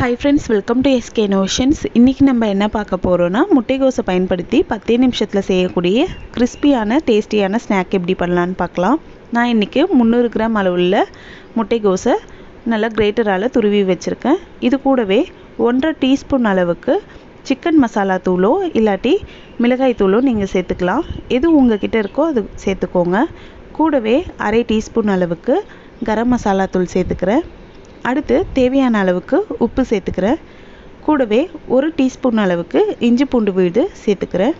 Hi friends, welcome to SK Notions. இன்னைக்கு நம்ம என்ன பார்க்க போறோம்னா முட்டைகோஸை பயன்படுத்தி 10 நிமிஷத்துல செய்யக்கூடிய கிறிஸ்பியான டேஸ்டியான ஸ்நாக் எப்படி பண்ணலாம்னு பார்க்கலாம். நான் இன்னைக்கு 300 கிராம் அளவுள்ள முட்டைகோஸை நல்லா கிரேட்டரால துருவி வச்சிருக்கேன். இது கூடவே 1.5 டீஸ்பூன் அளவுக்கு சிக்கன் மசாலா தூளோ இல்லாட்டி மிளகாய் தூளோ நீங்க சேர்த்துக்கலாம். எது உங்ககிட்ட இருக்கோ அது சேர்த்துக்கோங்க. கூடவே 1/2 டீஸ்பூன் அளவுக்கு கரம் மசாலா தூள் சேர்த்துக்கிறேன். அடுத்து தேவையான அளவுக்கு உப்பு சேர்த்துக்கிறேன். கூடவே 1 டீஸ்பூன் அளவுக்கு இஞ்சி பூண்டு விழுது சேர்த்துக்கிறேன்.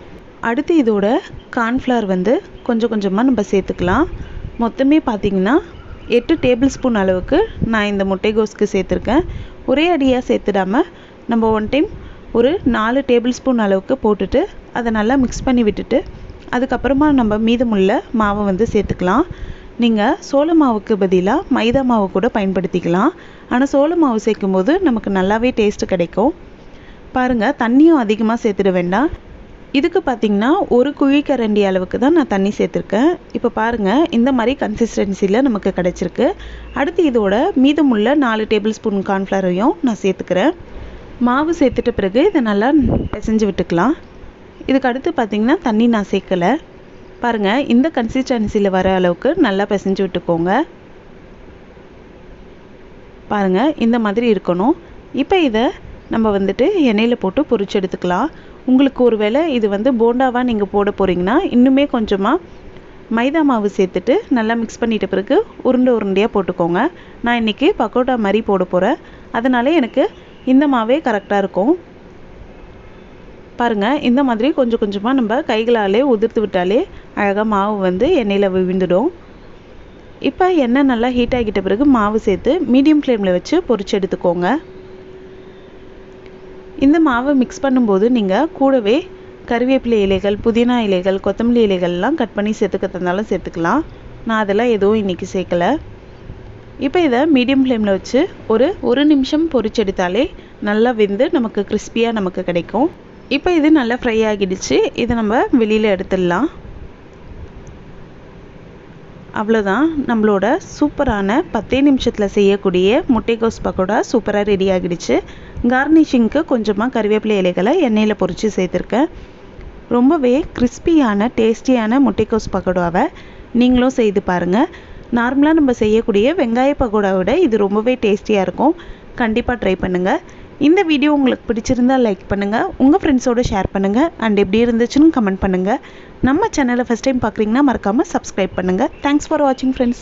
அடுத்து இதோட கார்ன்ஃப்ளவர் கொஞ்சம் கொஞ்சமாக நம்ம சேர்த்துக்கலாம். மொத்தமே பார்த்தீங்கன்னா 8 டேபிள் ஸ்பூன் அளவுக்கு நான் இந்த முட்டைகோஸ்க்கு சேர்த்துருக்கேன். ஒரே அடியாக சேர்த்துடாம நம்ம ஒன் டைம் ஒரு 4 டேபிள் ஸ்பூன் அளவுக்கு போட்டுட்டு அதை நல்லா மிக்ஸ் பண்ணி விட்டுட்டு அதுக்கப்புறமா நம்ம மீதமுள்ள மாவை சேர்த்துக்கலாம். நீங்கள் சோள மாவுக்கு பதிலாக மைதா மாவு கூட பயன்படுத்திக்கலாம். ஆனால் சோள மாவு சேர்க்கும்போது நமக்கு நல்லாவே டேஸ்ட்டு கிடைக்கும். பாருங்கள், தண்ணியும் அதிகமாக சேர்த்துட வேண்டாம். இதுக்கு பார்த்திங்கன்னா 1 குழிக்கரண்டி அளவுக்கு தான் நான் தண்ணி சேர்த்துருக்கேன். இப்போ பாருங்கள், இந்த மாதிரி கன்சிஸ்டன்சியில் நமக்கு கிடச்சிருக்கு. அடுத்து இதோட மீதமுள்ள 4 டேபிள் ஸ்பூன் கார்ன்ஃப்ளவரையும் நான் சேர்த்துக்கிறேன். மாவு சேர்த்துட்ட பிறகு இதை நல்லா பிசைஞ்சு விட்டுக்கலாம். இதுக்கு அடுத்து பார்த்திங்கன்னா தண்ணி நான் சேர்க்கலை. பாருங்கள், இந்த கன்சிஸ்டன்சியில் வர அளவுக்கு நல்லா பிசைஞ்சு விட்டுக்கோங்க. பாருங்கள், இந்த மாதிரி இருக்கணும். இப்போ இதை நம்ம எண்ணெயில் போட்டு பொரிச்சு எடுத்துக்கலாம். உங்களுக்கு ஒரு வேளை இது போண்டாவாக நீங்கள் போட போகிறீங்கன்னா இன்னுமே கொஞ்சமாக மைதா மாவு சேர்த்துட்டு நல்லா மிக்ஸ் பண்ணிட்ட பிறகு உருண்டையாக போட்டுக்கோங்க. நான் இன்றைக்கி பக்கோடா மாதிரி போட போகிறேன். அதனால எனக்கு இந்த மாவே கரெக்டாக இருக்கும். பாருங்கள், இந்த மாதிரி கொஞ்சம் கொஞ்சமாக நம்ம கைகளாலே உதிர்த்து விட்டாலே அழகாக மாவு எண்ணெயில் விழுந்துடும். இப்போ எண்ணெய் நல்லா ஹீட் ஆகிட்ட பிறகு மாவு சேர்த்து மீடியம் ஃப்ளேமில் வச்சு பொரிச்சு எடுத்துக்கோங்க. இந்த மாவை மிக்ஸ் பண்ணும்போது நீங்கள் கூடவே கறிவேப்பிலை இலைகள், புதினா இலைகள், கொத்தமல்லி இலைகள்லாம் கட் பண்ணி சேர்த்துக்கிறதுனாலும் சேர்த்துக்கலாம். நான் அதெல்லாம் எதுவும் இன்றைக்கி சேர்க்கலை. இப்போ இதை மீடியம் ஃப்ளேமில் வச்சு ஒரு நிமிஷம் பொரிச்சு எடுத்தாலே நல்லா வெந்து நமக்கு கிறிஸ்பியாக நமக்கு கிடைக்கும். இப்போ இது நல்லா ஃப்ரை ஆகிடுச்சு. இதை நம்ம வெளியில் எடுத்துடலாம். அவ்வளோதான், நம்மளோட சூப்பரான 10 நிமிஷத்தில் செய்யக்கூடிய முட்டைகோஸ் பக்கோடா சூப்பராக ரெடி ஆகிடுச்சு. கார்னிஷிங்க்கு கொஞ்சமாக கறிவேப்பிலை இலைகளை எண்ணெயில் பொரித்து சேர்த்துருக்கேன். ரொம்பவே கிறிஸ்பியான டேஸ்டியான முட்டைகோஸ் பக்கோடாவை நீங்களும் செய்து பாருங்கள். நார்மலாக நம்ம செய்யக்கூடிய வெங்காய பக்கோடாவோட இது ரொம்பவே டேஸ்டியாக இருக்கும். கண்டிப்பாக ட்ரை பண்ணுங்கள். இந்த வீடியோ உங்களுக்கு பிடிச்சிருந்தால் லைக் பண்ணுங்கள், உங்கள் ஃப்ரெண்ட்ஸோடு ஷேர் பண்ணுங்கள், அண்ட் எப்படி இருந்துச்சுன்னு கமெண்ட் பண்ணுங்கள். நம்ம சேனலை ஃபஸ்ட் டைம் பார்க்குறீங்கன்னா மறக்காமல் சப்ஸ்கிரைப் பண்ணுங்கள். தேங்க்ஸ் ஃபார் வாட்சிங் ஃப்ரெண்ட்ஸ்.